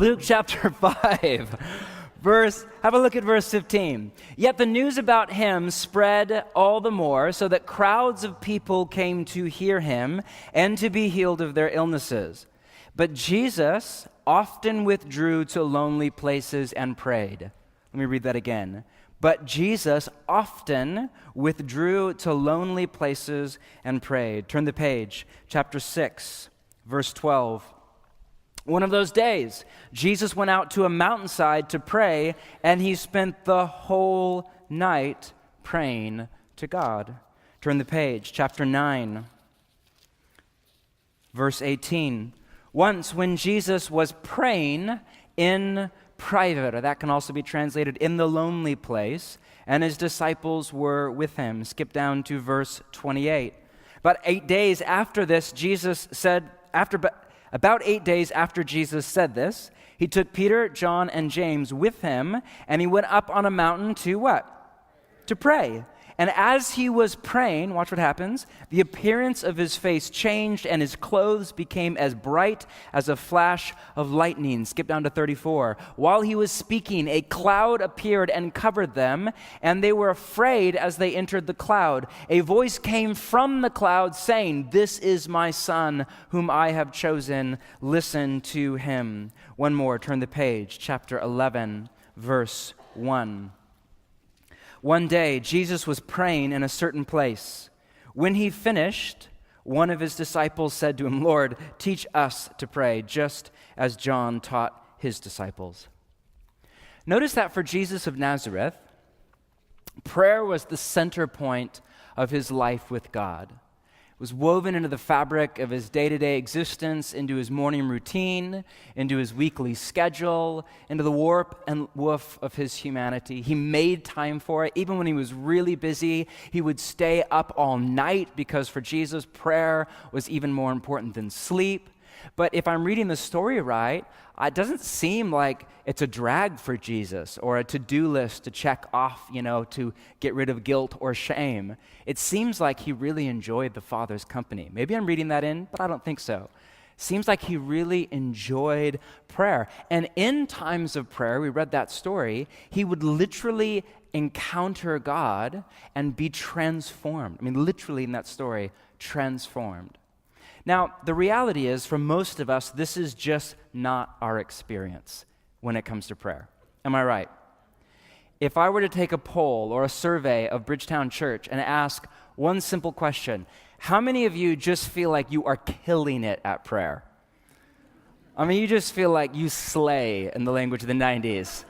Luke chapter 5. Have a look at verse 15. Yet the news about him spread all the more, so that crowds of people came to hear him and to be healed of their illnesses. But Jesus often withdrew to lonely places and prayed. Let me read that again. But Jesus often withdrew to lonely places and prayed. Turn the page, chapter 6, verse 12. One of those days, Jesus went out to a mountainside to pray, and he spent the whole night praying to God. Turn the page, chapter 9, verse 18. Once when Jesus was praying in private, or that can also be translated in the lonely place, and his disciples were with him. Skip down to verse 28. About 8 days after this, About 8 days after Jesus said this, he took Peter, John, and James with him, and he went up on a mountain to what? To pray. And as he was praying, watch what happens, the appearance of his face changed, and his clothes became as bright as a flash of lightning. Skip down to 34. While he was speaking, a cloud appeared and covered them, and they were afraid as they entered the cloud. A voice came from the cloud saying, "This is my son, whom I have chosen. Listen to him." One more, turn the page, chapter 11, verse 1. One day, Jesus was praying in a certain place. When he finished, one of his disciples said to him, "Lord, teach us to pray, just as John taught his disciples." Notice that for Jesus of Nazareth, prayer was the center point of his life with God. It was woven into the fabric of his day-to-day existence, into his morning routine, into his weekly schedule, into the warp and woof of his humanity. He made time for it. Even when he was really busy, he would stay up all night because for Jesus, prayer was even more important than sleep. But if I'm reading the story right, it doesn't seem like it's a drag for Jesus or a to-do list to check off, to get rid of guilt or shame. It seems like he really enjoyed the Father's company. Maybe I'm reading that in, but I don't think so. Seems like he really enjoyed prayer. And in times of prayer, we read that story, he would literally encounter God and be transformed. Literally in that story, transformed. Now, the reality is, for most of us, this is just not our experience when it comes to prayer. Am I right? If I were to take a poll or a survey of Bridgetown Church and ask one simple question, how many of you just feel like you are killing it at prayer? You just feel like you slay, in the language of the 90s.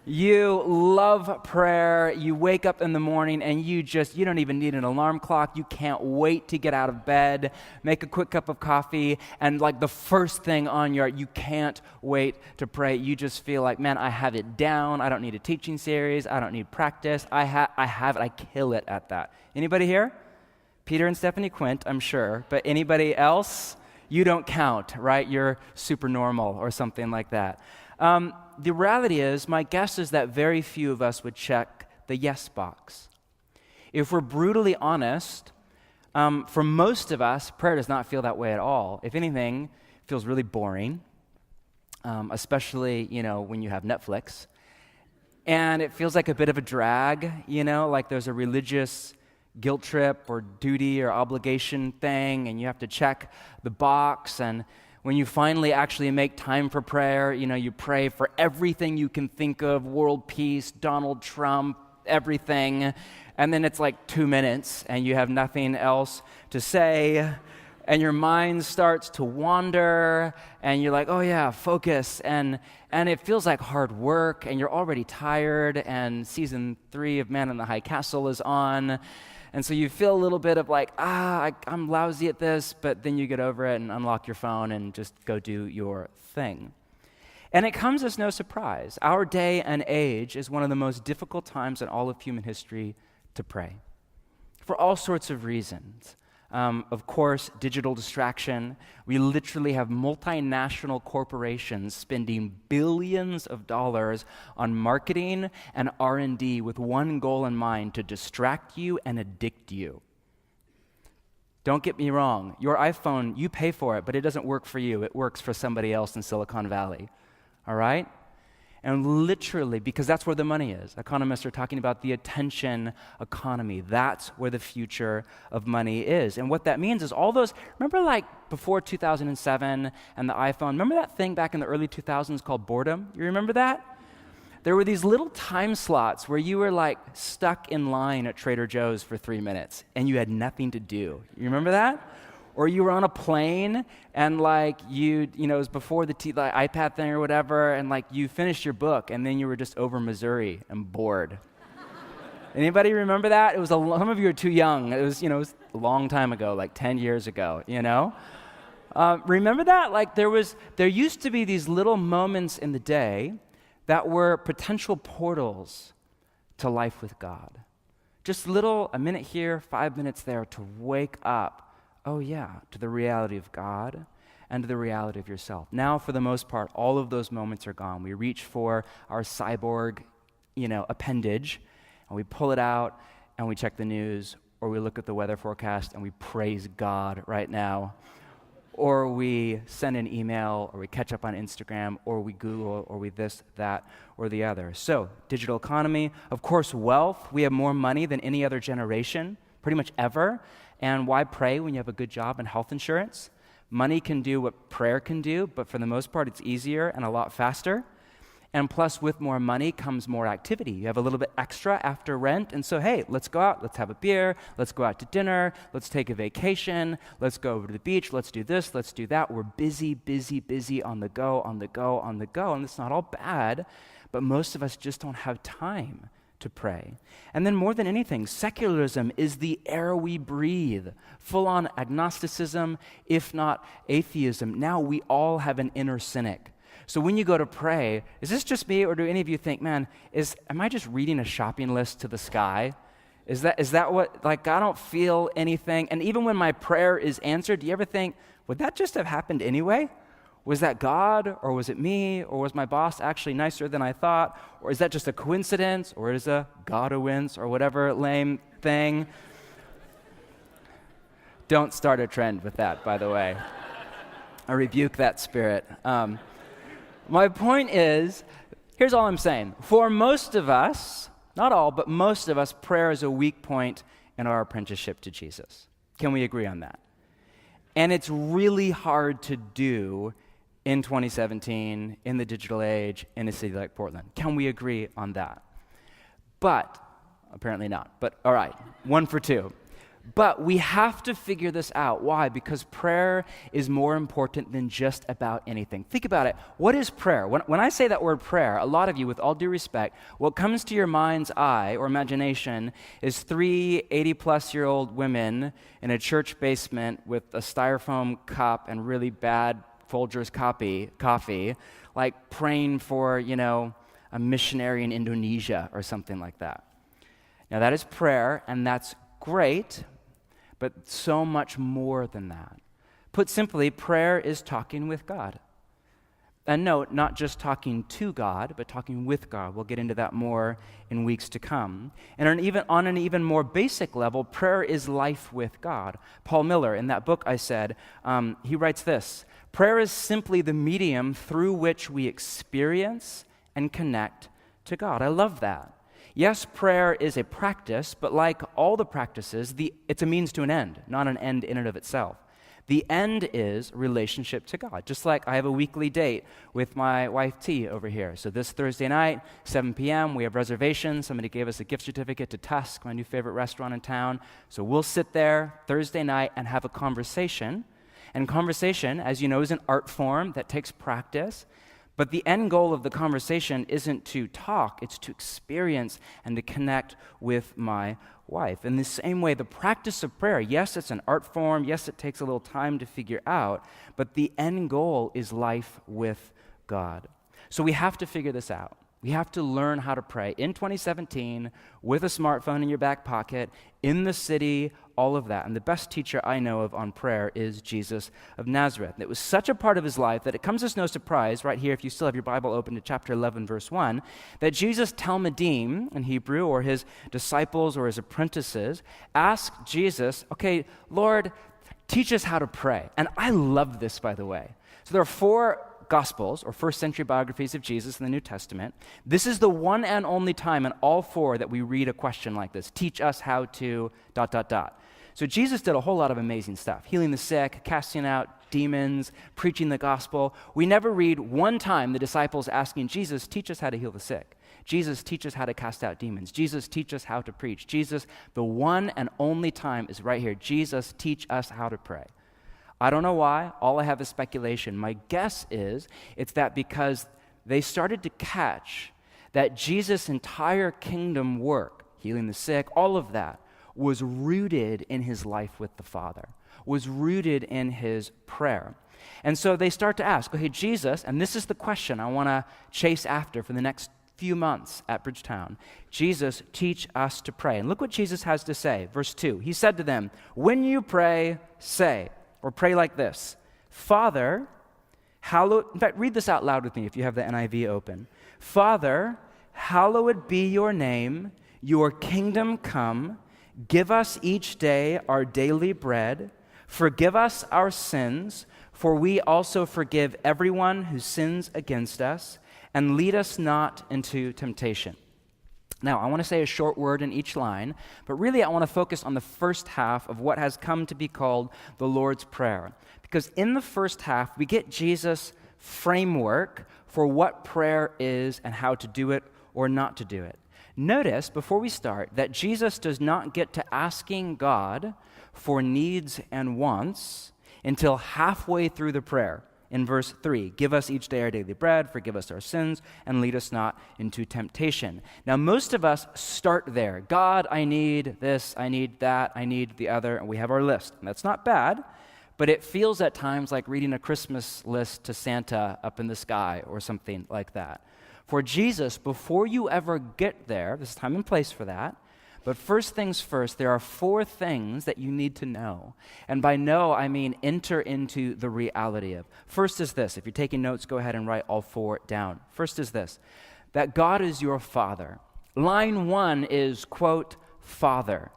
You love prayer. You wake up in the morning and you don't even need an alarm clock. You can't wait to get out of bed, make a quick cup of coffee, and like the first thing on you can't wait to pray. You just feel like, man, I have it down. I don't need a teaching series. I don't need practice. I have it. I kill it at that. Anybody here? Peter and Stephanie Quint, I'm sure. But anybody else? You don't count, right? You're super normal or something like that. The reality is, my guess is that very few of us would check the yes box. If we're brutally honest, for most of us, prayer does not feel that way at all. If anything, it feels really boring, especially, when you have Netflix. And it feels like a bit of a drag, like there's a religious guilt trip or duty or obligation thing, and you have to check the box. And when you finally actually make time for prayer, you pray for everything you can think of, world peace, Donald Trump, everything, and then it's like 2 minutes and you have nothing else to say, and your mind starts to wander, and you're like, oh yeah, focus, and it feels like hard work, and you're already tired, and season 3 of Man in the High Castle is on. And so you feel a little bit of like, I'm lousy at this, but then you get over it and unlock your phone and just go do your thing. And it comes as no surprise. Our day and age is one of the most difficult times in all of human history to pray, for all sorts of reasons. Of course, digital distraction. We literally have multinational corporations spending billions of dollars on marketing and R&D with one goal in mind: to distract you and addict you. Don't get me wrong. Your iPhone, you pay for it, but it doesn't work for you. It works for somebody else in Silicon Valley. all right? And literally, because that's where the money is. Economists are talking about the attention economy. That's where the future of money is. And what that means is all those, remember like before 2007 and the iPhone, remember that thing back in the early 2000s called boredom? You remember that? There were these little time slots where you were like stuck in line at Trader Joe's for 3 minutes and you had nothing to do. You remember that? Or you were on a plane and like it was before the iPad thing or whatever, and like you finished your book and then you were just over Missouri and bored. Anybody remember that? It was some of you are too young. It was a long time ago, like 10 years ago, Remember that? Like there used to be these little moments in the day that were potential portals to life with God. Just a minute here, 5 minutes there to wake up, to the reality of God and to the reality of yourself. Now, for the most part, all of those moments are gone. We reach for our cyborg, appendage, and we pull it out and we check the news, or we look at the weather forecast and we praise God right now. Or we send an email, or we catch up on Instagram, or we Google, or we this, that, or the other. So, digital economy, of course, wealth. We have more money than any other generation, pretty much ever. And why pray when you have a good job and health insurance? Money can do what prayer can do, but for the most part, it's easier and a lot faster. And plus, with more money comes more activity. You have a little bit extra after rent, and so, hey, let's go out, let's have a beer, let's go out to dinner, let's take a vacation, let's go over to the beach, let's do this, let's do that. We're busy, busy, busy, on the go, on the go, on the go, and it's not all bad, but most of us just don't have time to pray. And then more than anything, secularism is the air we breathe. Full-on agnosticism, if not atheism. Now we all have an inner cynic. So when you go to pray, is this just me, or do any of you think, man, am I just reading a shopping list to the sky? Is that what, like, I don't feel anything? And even when my prayer is answered, do you ever think, would that just have happened anyway? Was that God, or was it me, or was my boss actually nicer than I thought? Or is that just a coincidence, or is a God-a-wince, or whatever lame thing? Don't start a trend with that, by the way. I rebuke that spirit. My point is, here's all I'm saying. For most of us, not all, but most of us, prayer is a weak point in our apprenticeship to Jesus. Can we agree on that? And it's really hard to do in 2017, in the digital age, in a city like Portland. Can we agree on that? But, apparently not, but all right, 1 for 2. But we have to figure this out. Why? Because prayer is more important than just about anything. Think about it. What is prayer? When I say that word prayer, a lot of you, with all due respect, what comes to your mind's eye or imagination is 3 80-plus-year-old women in a church basement with a styrofoam cup and really bad Folgers coffee, like praying for, a missionary in Indonesia or something like that. Now, that is prayer, and that's great, but so much more than that. Put simply, prayer is talking with God. And no, not just talking to God, but talking with God. We'll get into that more in weeks to come. And on an even more basic level, prayer is life with God. Paul Miller, in that book I said, he writes this: prayer is simply the medium through which we experience and connect to God. I love that. Yes, prayer is a practice, but like all the practices, it's a means to an end, not an end in and of itself. The end is relationship to God. Just like I have a weekly date with my wife T over here. So this Thursday night, 7 p.m., we have reservations. Somebody gave us a gift certificate to Tusk, my new favorite restaurant in town. So we'll sit there Thursday night and have a conversation. And conversation, as you know, is an art form that takes practice. But the end goal of the conversation isn't to talk, it's to experience and to connect with my wife. In the same way, the practice of prayer, yes, it's an art form, yes, it takes a little time to figure out, but the end goal is life with God. So we have to figure this out. We have to learn how to pray in 2017 with a smartphone in your back pocket, in the city, all of that. And the best teacher I know of on prayer is Jesus of Nazareth. It was such a part of his life that it comes as no surprise, right here, if you still have your Bible open to chapter 11, verse 1, that Jesus' Talmudim in Hebrew, or his disciples or his apprentices, asked Jesus, okay, Lord, teach us how to pray. And I love this, by the way. So there are 4 Gospels, or first century biographies of Jesus in the New Testament, this is the one and only time in all four that we read a question like this: teach us how to ... So Jesus did a whole lot of amazing stuff: healing the sick, casting out demons, preaching the gospel. We never read one time the disciples asking Jesus, teach us how to heal the sick. Jesus, teach us how to cast out demons. Jesus, teach us how to preach. Jesus, the one and only time is right here. Jesus, teach us how to pray. I don't know why. All I have is speculation. My guess is it's that because they started to catch that Jesus' entire kingdom work, healing the sick, all of that, was rooted in his life with the Father, was rooted in his prayer. And so they start to ask, okay, Jesus, and this is the question I want to chase after for the next few months at Bridgetown. Jesus, teach us to pray. And look what Jesus has to say. Verse 2, he said to them, when you pray, say, or pray like this: Father, hallowed, in fact, read this out loud with me if you have the NIV open. Father, hallowed be your name, your kingdom come, give us each day our daily bread, forgive us our sins, for we also forgive everyone who sins against us, and lead us not into temptation. Now, I want to say a short word in each line, but really I want to focus on the first half of what has come to be called the Lord's Prayer. Because in the first half, we get Jesus' framework for what prayer is and how to do it or not to do it. Notice, before we start, that Jesus does not get to asking God for needs and wants until halfway through the prayer. In verse 3, give us each day our daily bread, forgive us our sins, and lead us not into temptation. Now, most of us start there. God, I need this, I need that, I need the other, and we have our list. And that's not bad, but it feels at times like reading a Christmas list to Santa up in the sky or something like that. For Jesus, before you ever get there, there's time and place for that, but first things first, there are 4 things that you need to know. And by know, I mean enter into the reality of. First is this. If you're taking notes, go ahead and write all 4 down. First is this, that God is your Father. Line 1 is, quote, Father.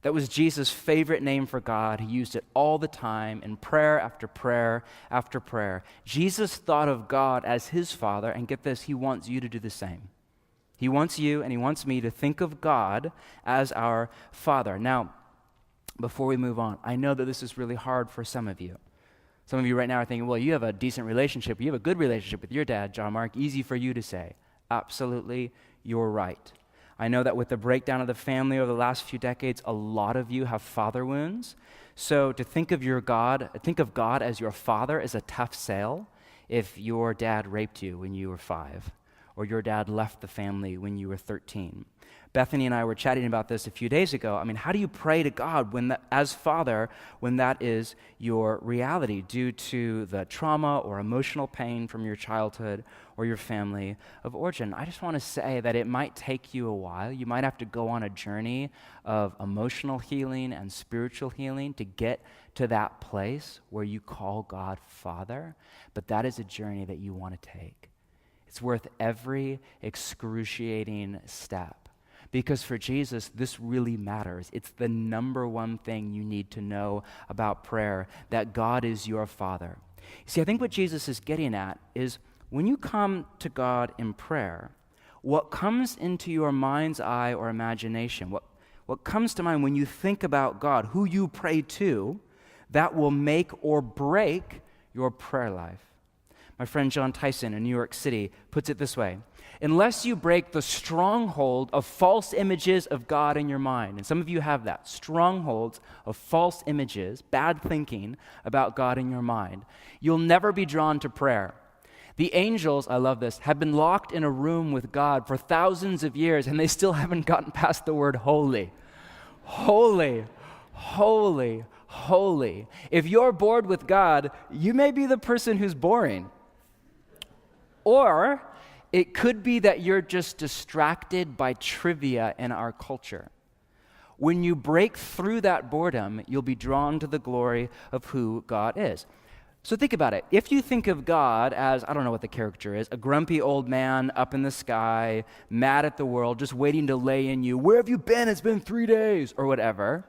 That was Jesus' favorite name for God. He used it all the time in prayer after prayer after prayer. Jesus thought of God as his Father, and get this, he wants you to do the same. He wants you and he wants me to think of God as our Father. Now, before we move on, I know that this is really hard for some of you. Some of you right now are thinking, well, you have a decent relationship. You have a good relationship with your dad, John Mark. Easy for you to say. Absolutely, you're right. I know that with the breakdown of the family over the last few decades, a lot of you have father wounds. So to think of God as your father is a tough sale if your dad raped you when you were 5. Or your dad left the family when you were 13. Bethany and I were chatting about this a few days ago. I mean, how do you pray to God as Father when that is your reality due to the trauma or emotional pain from your childhood or your family of origin? I just want to say that it might take you a while. You might have to go on a journey of emotional healing and spiritual healing to get to that place where you call God Father, but that is a journey that you want to take. It's worth every excruciating step. Because for Jesus, this really matters. It's the number one thing you need to know about prayer, that God is your Father. See, I think what Jesus is getting at is when you come to God in prayer, what comes into your mind's eye or imagination, what comes to mind when you think about God, who you pray to, that will make or break your prayer life. My friend John Tyson in New York City puts it this way: unless you break the stronghold of false images of God in your mind, and some of you have that, strongholds of false images, bad thinking about God in your mind, you'll never be drawn to prayer. The angels, I love this, have been locked in a room with God for thousands of years, and they still haven't gotten past the word holy. Holy, holy, holy. If you're bored with God, you may be the person who's boring. Or it could be that you're just distracted by trivia in our culture. When you break through that boredom, you'll be drawn to the glory of who God is. So think about it. If you think of God as, I don't know what the character is, a grumpy old man up in the sky, mad at the world, just waiting to lay in you, where have you been? It's been 3 days, or whatever.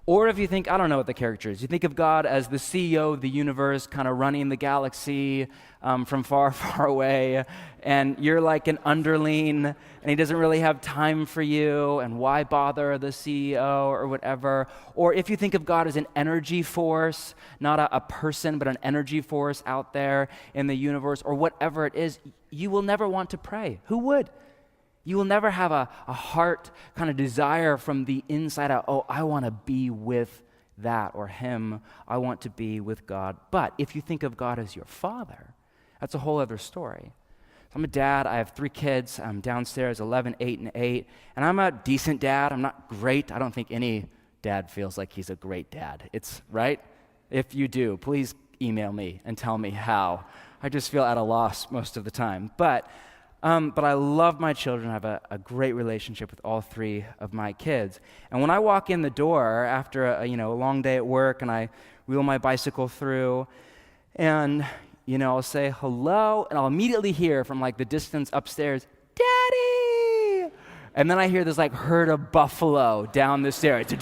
Or if you think, I don't know what the character is, you think of God as the CEO of the universe, kind of running the galaxy from far, far away, and you're like an underling, and he doesn't really have time for you, and why bother the CEO or whatever. Or if you think of God as an energy force, not a person, but an energy force out there in the universe, or whatever it is, you will never want to pray. Who would? You will never have a heart kind of desire from the inside out, oh, I want to be with that, or him, I want to be with God. But if you think of God as your father, that's a whole other story. So I'm a dad, I have 3 kids, I'm downstairs, 11, 8, and 8, and I'm a decent dad, I'm not great. I don't think any dad feels like he's a great dad. It's, right? If you do, please email me and tell me how. I just feel at a loss most of the time. But I love my children. I have a great relationship with all 3 of my kids. And when I walk in the door after a long day at work, and I wheel my bicycle through, and I'll say hello, and I'll immediately hear from like the distance upstairs, "Daddy!" And then I hear this like herd of buffalo down the stairs.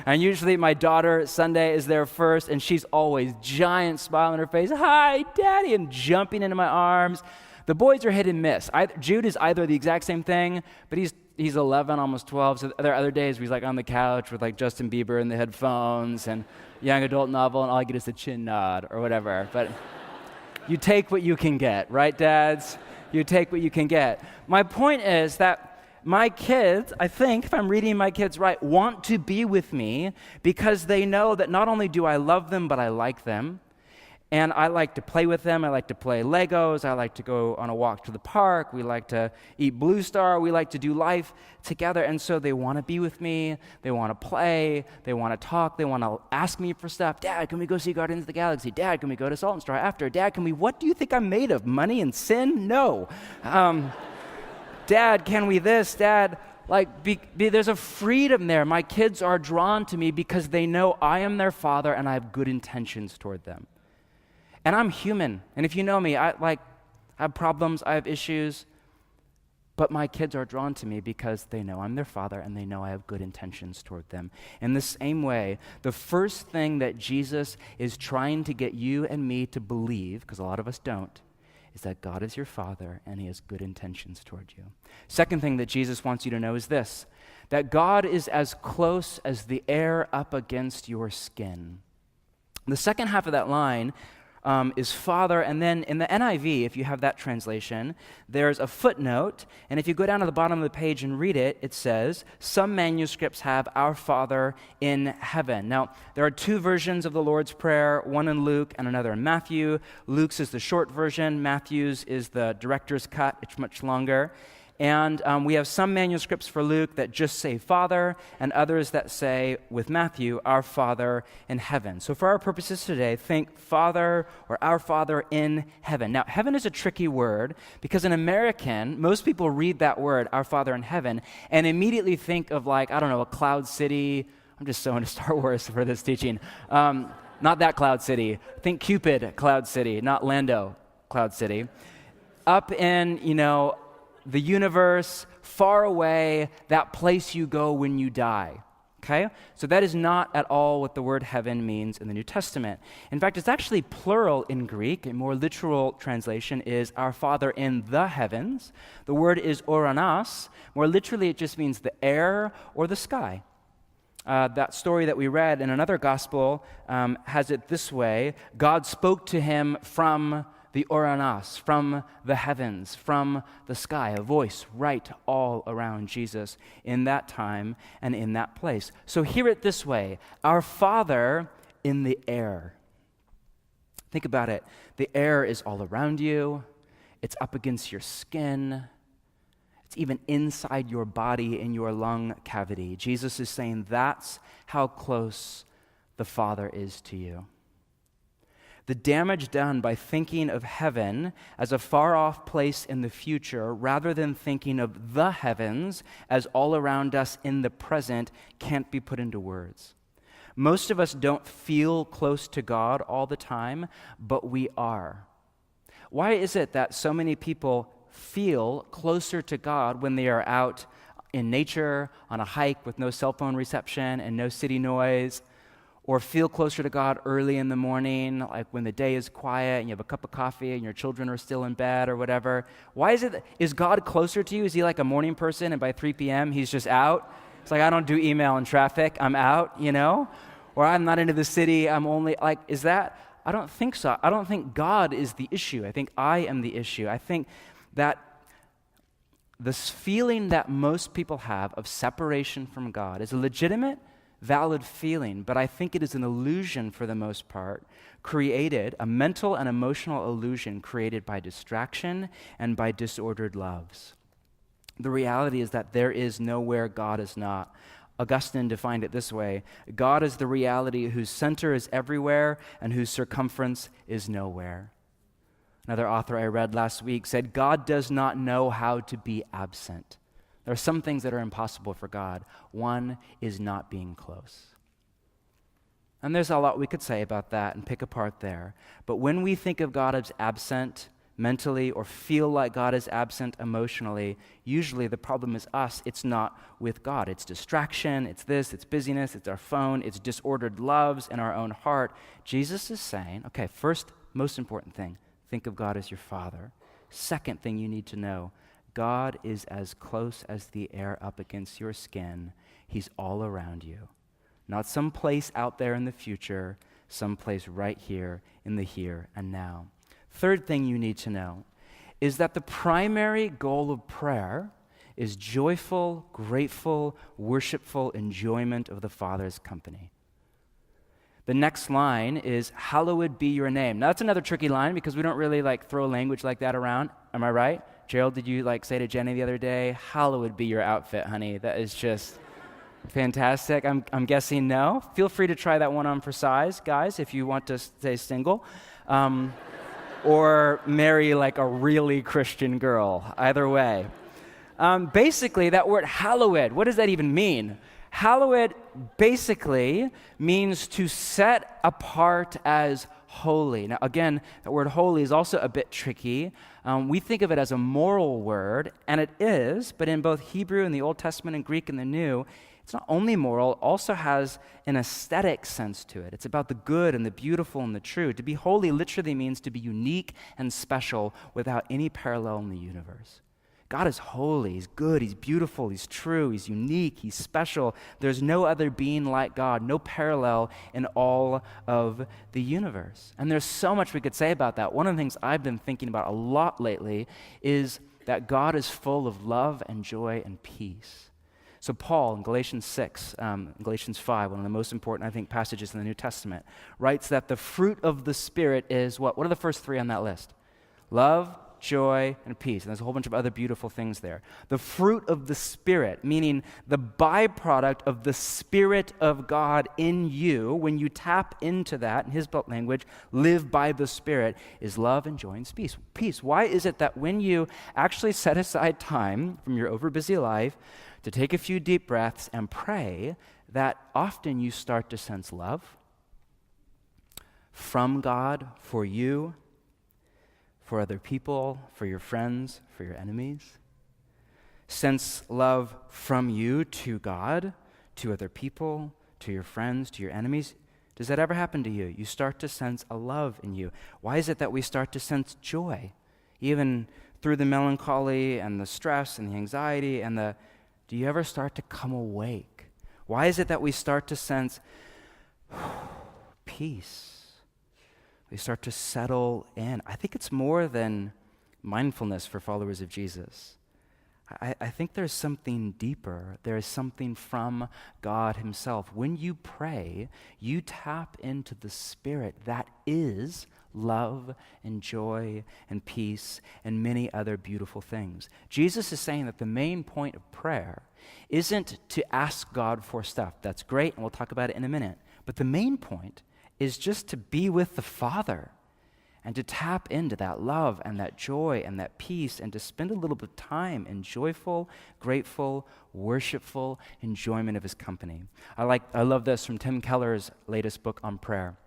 And usually my daughter, Sunday, is there first, and she's always giant smile on her face, "Hi, Daddy," and jumping into my arms. The boys are hit and miss. Jude is either the exact same thing, but he's 11, almost 12, so there are other days where he's like on the couch with like Justin Bieber in the headphones and young adult novel, and all I get is a chin nod or whatever. But you take what you can get, right, dads? You take what you can get. My point is that my kids, I think, if I'm reading my kids right, want to be with me because they know that not only do I love them, but I like them. And I like to play with them. I like to play Legos. I like to go on a walk to the park. We like to eat Blue Star. We like to do life together. And so they want to be with me. They want to play. They want to talk. They want to ask me for stuff. "Dad, can we go see Guardians of the Galaxy? Dad, can we go to Salt and Straw after? Dad, what do you think I'm made of? Money and sin? No. Dad, can we this? Dad, there's a freedom there. My kids are drawn to me because they know I am their father and I have good intentions toward them. And I'm human. And if you know me, I have problems, I have issues. But my kids are drawn to me because they know I'm their father and they know I have good intentions toward them. In the same way, the first thing that Jesus is trying to get you and me to believe, because a lot of us don't, is that God is your father and he has good intentions toward you. Second thing that Jesus wants you to know is this, that God is as close as the air up against your skin. The second half of that line is Father, and then in the NIV, if you have that translation, there's a footnote, and if you go down to the bottom of the page and read it, it says, some manuscripts have Our Father in heaven. Now, there are 2 versions of the Lord's Prayer, one in Luke and another in Matthew. Luke's is the short version, Matthew's is the director's cut, it's much longer. And we have some manuscripts for Luke that just say Father, and others that say, with Matthew, Our Father in heaven. So for our purposes today, think Father or Our Father in heaven. Now, heaven is a tricky word because in American, most people read that word, Our Father in heaven, and immediately think of a cloud city. I'm just so into Star Wars for this teaching. Not that cloud city. Think Cupid Cloud City, not Lando Cloud City. Up in, the universe, far away, that place you go when you die, okay? So that is not at all what the word heaven means in the New Testament. In fact, it's actually plural in Greek. A more literal translation is Our Father in the heavens. The word is oranos. More literally, it just means the air or the sky. That story that we read in another gospel has it this way. God spoke to him from the oranos, from the heavens, from the sky, a voice right all around Jesus in that time and in that place. So hear it this way, Our Father in the air. Think about it. The air is all around you. It's up against your skin. It's even inside your body in your lung cavity. Jesus is saying that's how close the Father is to you. The damage done by thinking of heaven as a far-off place in the future rather than thinking of the heavens as all around us in the present can't be put into words. Most of us don't feel close to God all the time, but we are. Why is it that so many people feel closer to God when they are out in nature, on a hike with no cell phone reception and no city noise, or feel closer to God early in the morning, like when the day is quiet and you have a cup of coffee and your children are still in bed or whatever. Why is God closer to you? Is he like a morning person and by 3 p.m. he's just out? It's like, I don't do email and traffic, I'm out, Or I'm not into the city, I'm only, is that? I don't think so. I don't think God is the issue. I think I am the issue. I think that this feeling that most people have of separation from God is a legitimate, valid feeling, but I think it is an illusion for the most part, a mental and emotional illusion created by distraction and by disordered loves. The reality is that there is nowhere God is not. Augustine defined it this way: God is the reality whose center is everywhere and whose circumference is nowhere. Another author I read last week said, God does not know how to be absent. There are some things that are impossible for God. One is not being close. And there's a lot we could say about that and pick apart there. But when we think of God as absent mentally or feel like God is absent emotionally, usually the problem is us. It's not with God. It's distraction, it's this, it's busyness, it's our phone, it's disordered loves in our own heart. Jesus is saying, okay, first, most important thing, think of God as your Father. Second thing you need to know, God is as close as the air up against your skin. He's all around you. Not some place out there in the future, some place right here in the here and now. Third thing you need to know is that the primary goal of prayer is joyful, grateful, worshipful enjoyment of the Father's company. The next line is, hallowed be your name. Now, that's another tricky line because we don't really throw language like that around. Am I right? Gerald, did you say to Jenny the other day, hallowed be your outfit, honey? That is just fantastic. I'm guessing no. Feel free to try that one on for size, guys, if you want to stay single. Or marry a really Christian girl. Either way. Basically, that word hallowed, what does that even mean? Hallowed basically means to set apart as holy. Now, again, that word holy is also a bit tricky. We think of it as a moral word, and it is, but in both Hebrew and the Old Testament and Greek and the New, it's not only moral, it also has an aesthetic sense to it. It's about the good and the beautiful and the true. To be holy literally means to be unique and special without any parallel in the universe. God is holy, he's good, he's beautiful, he's true, he's unique, he's special. There's no other being like God, no parallel in all of the universe. And there's so much we could say about that. One of the things I've been thinking about a lot lately is that God is full of love and joy and peace. So Paul in Galatians 6, Galatians 5, one of the most important, I think, passages in the New Testament, writes that the fruit of the Spirit is what? What are the first three on that list? Love, joy, and peace. And there's a whole bunch of other beautiful things there. The fruit of the Spirit, meaning the byproduct of the Spirit of God in you, when you tap into that, in his language, live by the Spirit, is love and joy and peace. Peace. Why is it that when you actually set aside time from your overbusy life to take a few deep breaths and pray, that often you start to sense love from God for you, for other people, for your friends, for your enemies? Sense love from you to God, to other people, to your friends, to your enemies? Does that ever happen to you? You start to sense a love in you. Why is it that we start to sense joy? Even through the melancholy and the stress and the anxiety and do you ever start to come awake? Why is it that we start to sense peace? We start to settle in. I think it's more than mindfulness for followers of Jesus. I think there's something deeper. There is something from God himself. When you pray, you tap into the Spirit that is love and joy and peace and many other beautiful things. Jesus is saying that the main point of prayer isn't to ask God for stuff. That's great, and we'll talk about it in a minute. But the main point is just to be with the Father and to tap into that love and that joy and that peace and to spend a little bit of time in joyful, grateful, worshipful enjoyment of his company. I love this from Tim Keller's latest book on prayer.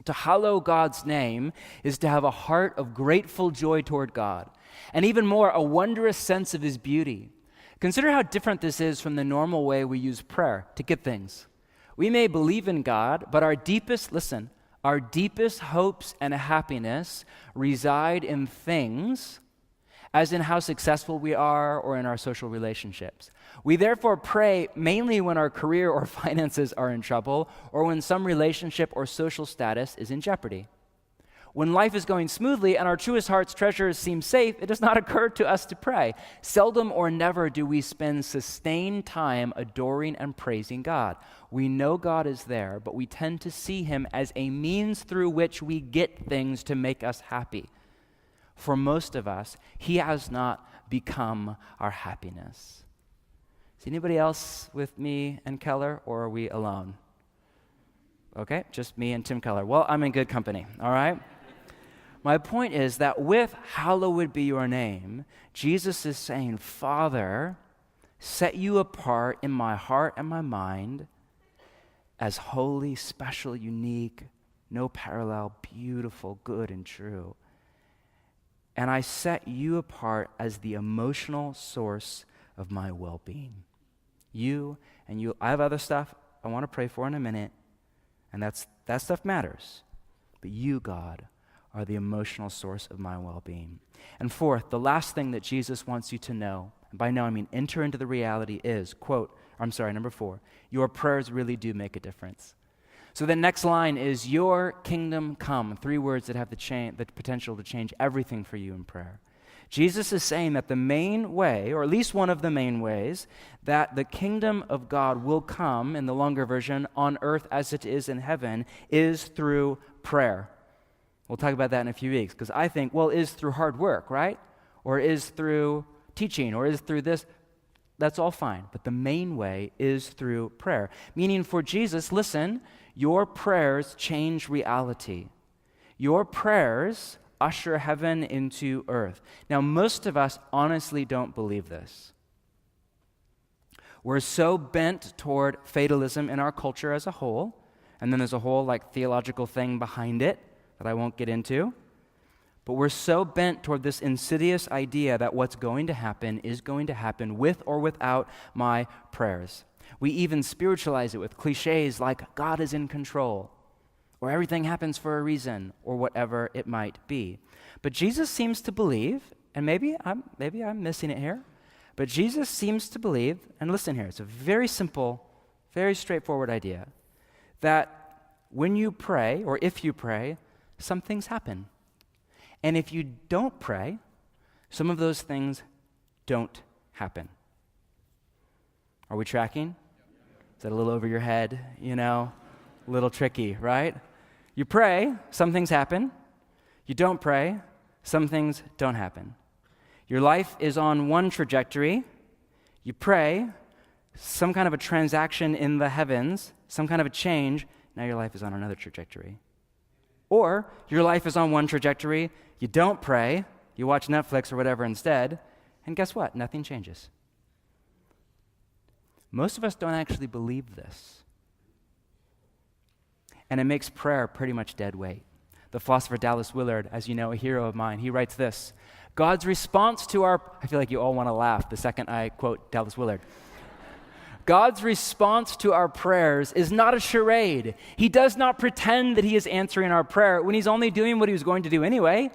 To hallow God's name is to have a heart of grateful joy toward God, and even more, a wondrous sense of his beauty. Consider how different this is from the normal way we use prayer to get things. We may believe in God, but our deepest hopes and happiness reside in things, as in how successful we are or in our social relationships. We therefore pray mainly when our career or finances are in trouble or when some relationship or social status is in jeopardy. When life is going smoothly and our truest heart's treasures seem safe, it does not occur to us to pray. Seldom or never do we spend sustained time adoring and praising God. We know God is there, but we tend to see him as a means through which we get things to make us happy. For most of us, he has not become our happiness. Is anybody else with me and Keller, or are we alone? Okay, just me and Tim Keller. Well, I'm in good company, all right? My point is that with hallowed be your name, Jesus is saying, Father, set you apart in my heart and my mind as holy, special, unique, no parallel, beautiful, good, and true. And I set you apart as the emotional source of my well-being. You and you. I have other stuff I want to pray for in a minute, and that stuff matters. But you, God, are the emotional source of my well-being. And fourth, the last thing that Jesus wants you to know, and by know I mean enter into the reality, is, number 4, your prayers really do make a difference. So the next line is, your kingdom come, 3 words that have the potential to change everything for you in prayer. Jesus is saying that the main way, or at least one of the main ways, that the kingdom of God will come, in the longer version, on earth as it is in heaven, is through prayer. We'll talk about that in a few weeks, because I think, is through hard work, right? Or is through teaching, or is through this. That's all fine. But the main way is through prayer. Meaning for Jesus, listen, your prayers change reality. Your prayers usher heaven into earth. Now, most of us honestly don't believe this. We're so bent toward fatalism in our culture as a whole, and then there's a whole theological thing behind it that I won't get into. But we're so bent toward this insidious idea that what's going to happen is going to happen with or without my prayers. We even spiritualize it with cliches like God is in control, or everything happens for a reason, or whatever it might be. But Jesus seems to believe, and maybe I'm missing it here, but Jesus seems to believe, and listen here, it's a very simple, very straightforward idea, that when you pray, or if you pray, some things happen. And if you don't pray, some of those things don't happen. Are we tracking? Is that a little over your head? A little tricky, right? You pray, some things happen. You don't pray, some things don't happen. Your life is on one trajectory. You pray, some kind of a transaction in the heavens, some kind of a change. Now your life is on another trajectory. Or your life is on one trajectory, you don't pray, you watch Netflix or whatever instead, and guess what? Nothing changes. Most of us don't actually believe this. And it makes prayer pretty much dead weight. The philosopher Dallas Willard, as you know, a hero of mine, he writes this: God's response to our, I feel like you all want to laugh the second I quote Dallas Willard. God's response to our prayers is not a charade. He does not pretend that he is answering our prayer when he's only doing what he was going to do anyway.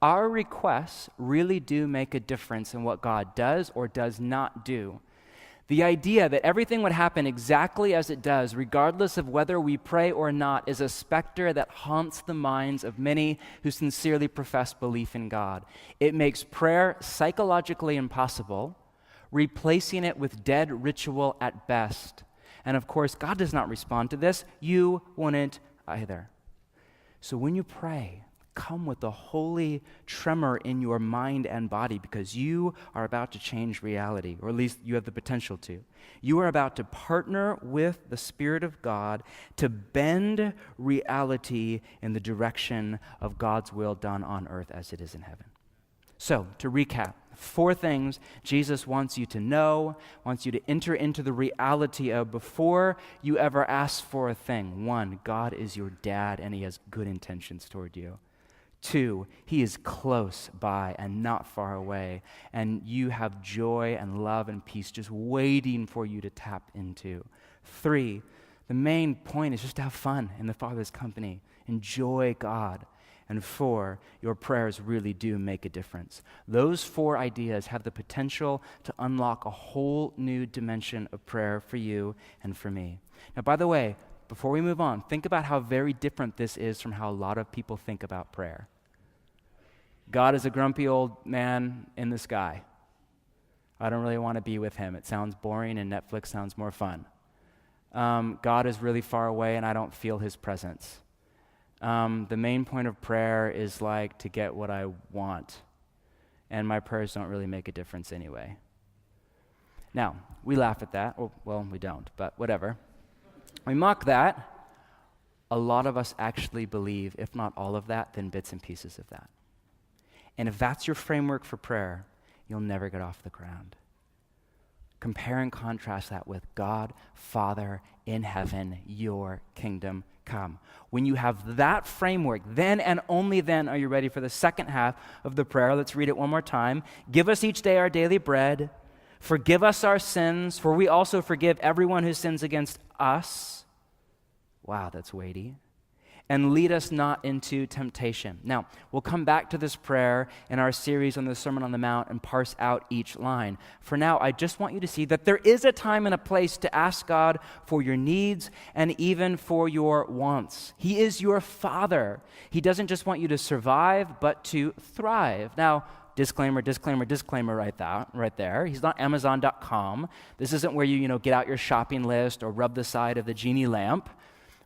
Our requests really do make a difference in what God does or does not do. The idea that everything would happen exactly as it does, regardless of whether we pray or not, is a specter that haunts the minds of many who sincerely profess belief in God. It makes prayer psychologically impossible, replacing it with dead ritual at best. And of course, God does not respond to this. You wouldn't either. So when you pray, come with a holy tremor in your mind and body, because you are about to change reality, or at least you have the potential to. You are about to partner with the Spirit of God to bend reality in the direction of God's will done on earth as it is in heaven. So, to recap, 4 things Jesus wants you to know, wants you to enter into the reality of before you ever ask for a thing. 1, God is your dad and he has good intentions toward you. 2, he is close by and not far away, and you have joy and love and peace just waiting for you to tap into. 3, the main point is just to have fun in the Father's company. Enjoy God. And 4, your prayers really do make a difference. Those 4 ideas have the potential to unlock a whole new dimension of prayer for you and for me. Now, by the way, before we move on, think about how very different this is from how a lot of people think about prayer. God is a grumpy old man in the sky. I don't really want to be with him. It sounds boring and Netflix sounds more fun. God is really far away and I don't feel his presence. The main point of prayer is like to get what I want, and my prayers don't really make a difference anyway. Now, we laugh at that. Well, we don't, but whatever. We mock that. A lot of us actually believe, if not all of that, then bits and pieces of that. And if that's your framework for prayer, you'll never get off the ground. Compare and contrast that with God, Father in heaven, your kingdom come. When you have that framework, then and only then are you ready for the second half of the prayer. Let's read it one more time. Give us each day our daily bread. Forgive us our sins, for we also forgive everyone who sins against us. Wow, that's weighty. And lead us not into temptation. Now, we'll come back to this prayer in our series on the Sermon on the Mount and parse out each line. For now, I just want you to see that there is a time and a place to ask God for your needs and even for your wants. He is your Father. He doesn't just want you to survive, but to thrive. Now, disclaimer, disclaimer, disclaimer right there. He's not Amazon.com. This isn't where you get out your shopping list or rub the side of the genie lamp.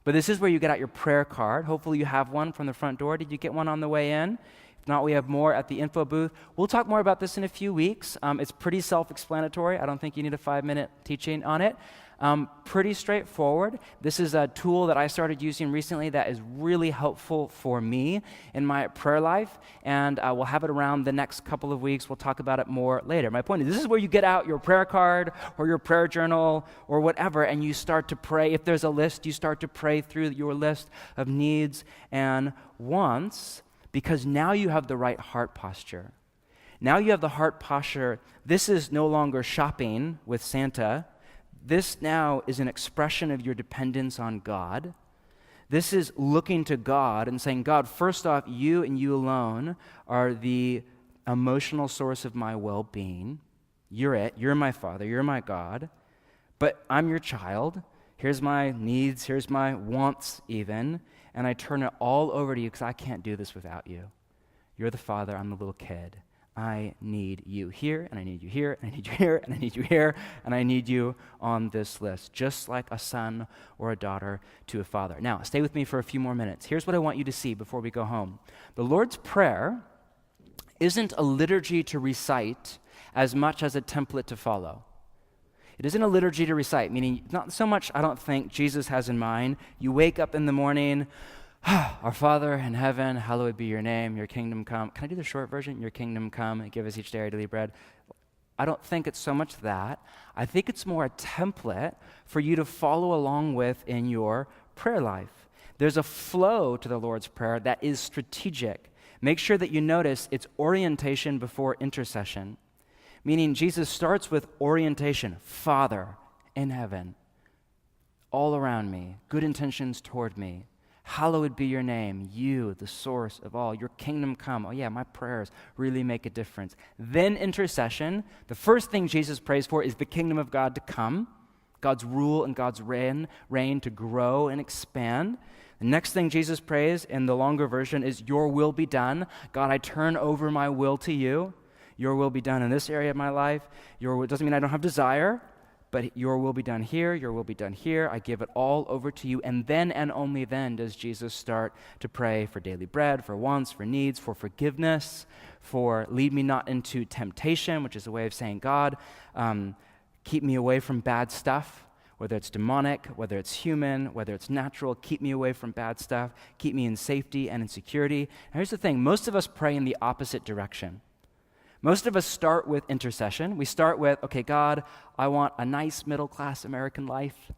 But this is where you get out your prayer card. Hopefully you have one from the front door. Did you get one on the way in? If not, we have more at the info booth. We'll talk more about this in a few weeks. It's pretty self-explanatory. I don't think you need a 5-minute teaching on it. Pretty straightforward. This is a tool that I started using recently that is really helpful for me in my prayer life, and we'll have it around the next couple of weeks. We'll talk about it more later. My point is, this is where you get out your prayer card or your prayer journal or whatever, and you start to pray. If there's a list, you start to pray through your list of needs and wants, because now you have the right heart posture. Now you have the heart posture. This is no longer shopping with Santa. This now is an expression of your dependence on God. This is looking to God and saying, God, first off, you and you alone are the emotional source of my well-being. You're it. You're my Father. You're my God. But I'm your child. Here's my needs. Here's my wants even. And I turn it all over to you because I can't do this without you. You're the Father. I'm the little kid. I need you here, and I need you here, and I need you here, and I need you here, and I need you on this list, just like a son or a daughter to a father. Now, stay with me for a few more minutes. Here's what I want you to see before we go home. The Lord's Prayer isn't a liturgy to recite as much as a template to follow. It isn't a liturgy to recite, meaning not so much, I don't think, Jesus has in mind. You wake up in the morning, our Father in heaven, hallowed be your name, your kingdom come. Can I do the short version? Your kingdom come and give us each day our daily bread. I don't think it's so much that. I think it's more a template for you to follow along with in your prayer life. There's a flow to the Lord's Prayer that is strategic. Make sure that you notice it's orientation before intercession, meaning Jesus starts with orientation, Father in heaven, all around me, good intentions toward me. Hallowed be your name, you, the source of all. Your kingdom come. Oh yeah, my prayers really make a difference. Then intercession. The first thing Jesus prays for is the kingdom of God to come, God's rule and God's reign to grow and expand. The next thing Jesus prays in the longer version is your will be done. God, I turn over my will to you. Your will be done in this area of my life. Your will doesn't mean I don't have desire, but your will be done here, your will be done here. I give it all over to you. And then and only then does Jesus start to pray for daily bread, for wants, for needs, for forgiveness, for lead me not into temptation, which is a way of saying, God, keep me away from bad stuff, whether it's demonic, whether it's human, whether it's natural. Keep me away from bad stuff. Keep me in safety and in security. And here's the thing. Most of us pray in the opposite direction. Most of us start with intercession. We start with, okay, God, I want a nice middle-class American life.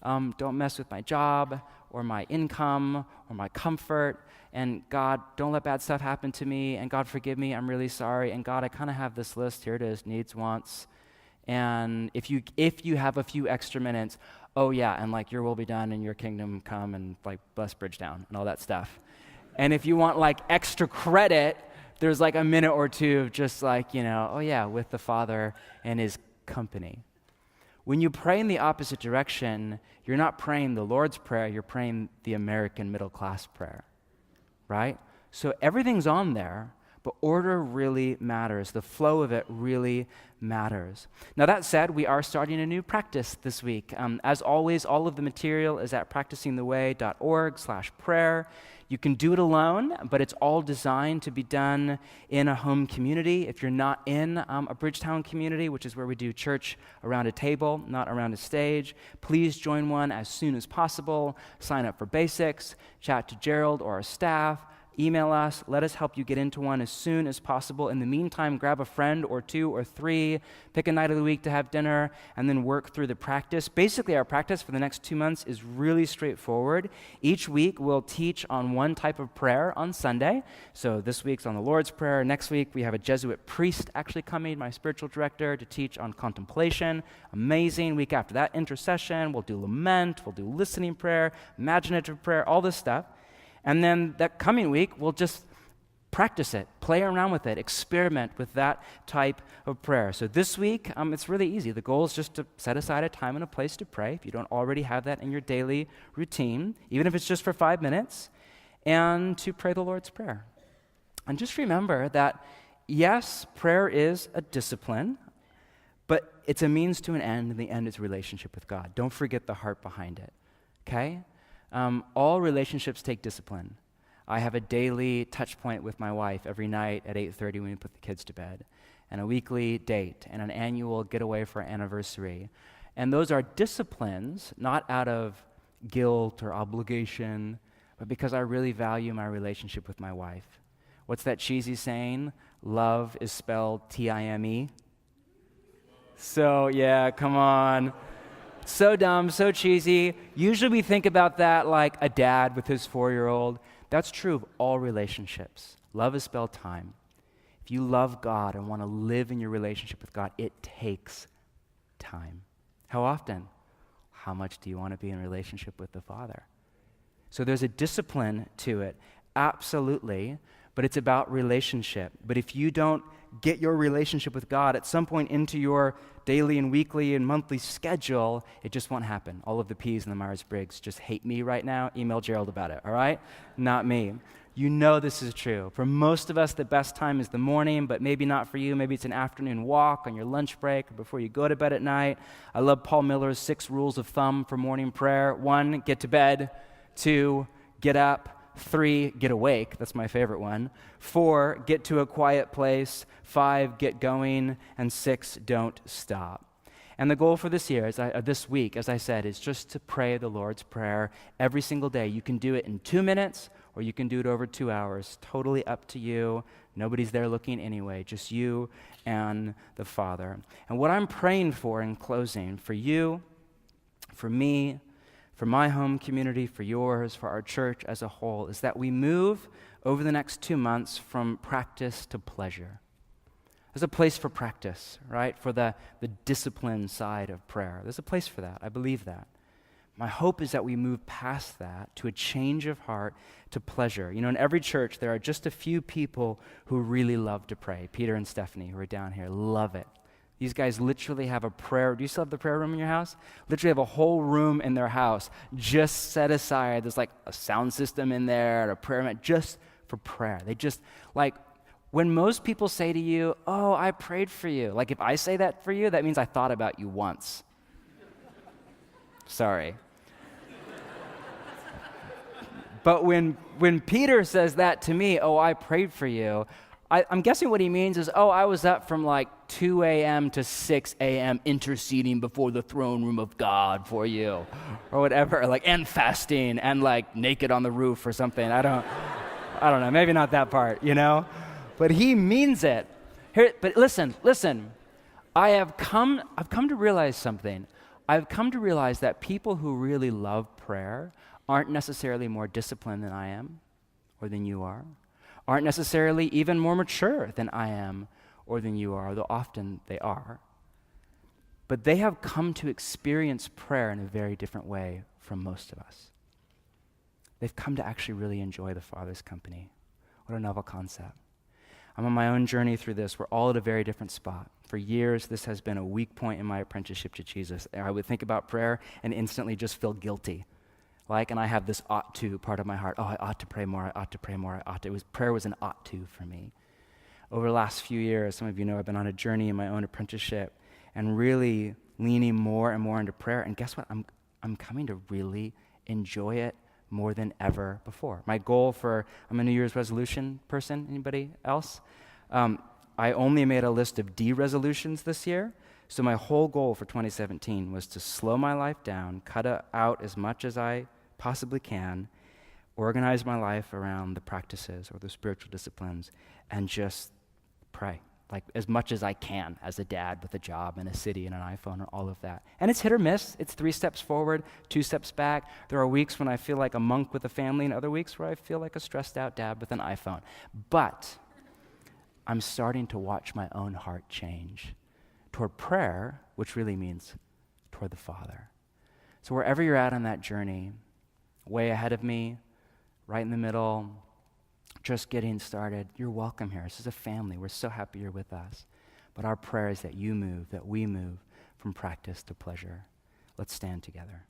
don't mess with my job or my income or my comfort. And God, don't let bad stuff happen to me. And God, forgive me. I'm really sorry. And God, I kind of have this list. Here it is, needs, wants. And if you have a few extra minutes, oh yeah, and like your will be done and your kingdom come and like bless Bridgetown and all that stuff. And if you want like extra credit, there's like a minute or two of just like, oh yeah, with the Father and his company. When you pray in the opposite direction, you're not praying the Lord's Prayer, you're praying the American middle class prayer, right? So everything's on there, but order really matters. The flow of it really matters. Now that said, we are starting a new practice this week. As always, all of the material is at practicingtheway.org/prayer. You can do it alone, but it's all designed to be done in a home community. If you're not in a Bridgetown community, which is where we do church around a table, not around a stage, please join one as soon as possible. Sign up for basics, chat to Gerald or our staff, email us, let us help you get into one as soon as possible. In the meantime, grab a friend or two or three, pick a night of the week to have dinner, and then work through the practice. Basically, our practice for the next 2 months is really straightforward. Each week, we'll teach on one type of prayer on Sunday. So this week's on the Lord's Prayer. Next week, we have a Jesuit priest actually coming, my spiritual director, to teach on contemplation. Amazing. Week after that, intercession. We'll do lament. We'll do listening prayer, imaginative prayer, all this stuff. And then that coming week, we'll just practice it, play around with it, experiment with that type of prayer. So this week, it's really easy. The goal is just to set aside a time and a place to pray, if you don't already have that in your daily routine, even if it's just for 5 minutes, and to pray the Lord's Prayer. And just remember that, yes, prayer is a discipline, but it's a means to an end, and the end is relationship with God. Don't forget the heart behind it, okay? All relationships take discipline. I have a daily touch point with my wife every night at 8:30 when we put the kids to bed, and a weekly date, and an annual getaway for our anniversary. And those are disciplines, not out of guilt or obligation, but because I really value my relationship with my wife. What's that cheesy saying? Love is spelled T-I-M-E. So, yeah, come on. So dumb, so cheesy. Usually we think about that like a dad with his 4-year-old. That's true of all relationships. Love is spelled time. If you love God and want to live in your relationship with God, it takes time. How often? How much do you want to be in relationship with the Father? So there's a discipline to it, absolutely, but it's about relationship. But if you don't get your relationship with God at some point into your daily and weekly and monthly schedule, it just won't happen. All of the P's and the Myers-Briggs just hate me right now. Email Gerald about it, all right? Not me. You know this is true. For most of us, the best time is the morning, but maybe not for you. Maybe it's an afternoon walk on your lunch break or before you go to bed at night. I love Paul Miller's 6 rules of thumb for morning prayer. 1, get to bed. 2, get up. 3, get awake. That's my favorite one. 4, get to a quiet place. 5, get going. And 6, don't stop. And the goal for this year, this week, as I said, is just to pray the Lord's Prayer every single day. You can do it in 2 minutes, or you can do it over 2 hours. Totally up to you. Nobody's there looking anyway, just you and the Father. And what I'm praying for in closing, for you, for me, for my home community, for yours, for our church as a whole, is that we move over the next 2 months from practice to pleasure. There's a place for practice, right? For the discipline side of prayer. There's a place for that. I believe that. My hope is that we move past that to a change of heart to pleasure. You know, in every church, there are just a few people who really love to pray. Peter and Stephanie, who are down here, love it. These guys literally have a prayer. Do you still have the prayer room in your house? Literally have a whole room in their house just set aside. There's like a sound system in there, a prayer mat, just for prayer. They just, like, when most people say to you, oh, I prayed for you. Like, if I say that for you, that means I thought about you once. Sorry. But when Peter says that to me, oh, I prayed for you, I'm guessing what he means is, oh, I was up from like 2 a.m. to 6 a.m. interceding before the throne room of God for you, or whatever, like, and fasting, and like naked on the roof or something. I don't know, maybe not that part, you know? But he means it. Here, but listen, I've come to realize something. I've come to realize that people who really love prayer aren't necessarily more disciplined than I am or than you are, aren't necessarily even more mature than I am or than you are, though often they are. But they have come to experience prayer in a very different way from most of us. They've come to actually really enjoy the Father's company. What a novel concept. I'm on my own journey through this. We're all at a very different spot. For years, this has been a weak point in my apprenticeship to Jesus. I would think about prayer and instantly just feel guilty. And I have this ought to part of my heart. Oh, I ought to pray more, I ought to pray more, I ought to. Prayer was an ought to for me. Over the last few years, some of you know I've been on a journey in my own apprenticeship and really leaning more and more into prayer. And guess what? I'm coming to really enjoy it more than ever before. My goal I'm a New Year's resolution person. Anybody else? I only made a list of D resolutions this year. So my whole goal for 2017 was to slow my life down, cut out as much as I possibly can, organize my life around the practices or the spiritual disciplines, and just pray, as much as I can as a dad with a job and a city and an iPhone and all of that. And it's hit or miss. It's 3 steps forward, 2 steps back. There are weeks when I feel like a monk with a family and other weeks where I feel like a stressed out dad with an iPhone. But I'm starting to watch my own heart change toward prayer, which really means toward the Father. So wherever you're at on that journey, way ahead of me, right in the middle, just getting started, you're welcome here. This is a family. We're so happy you're with us. But our prayer is that you move, that we move from practice to pleasure. Let's stand together.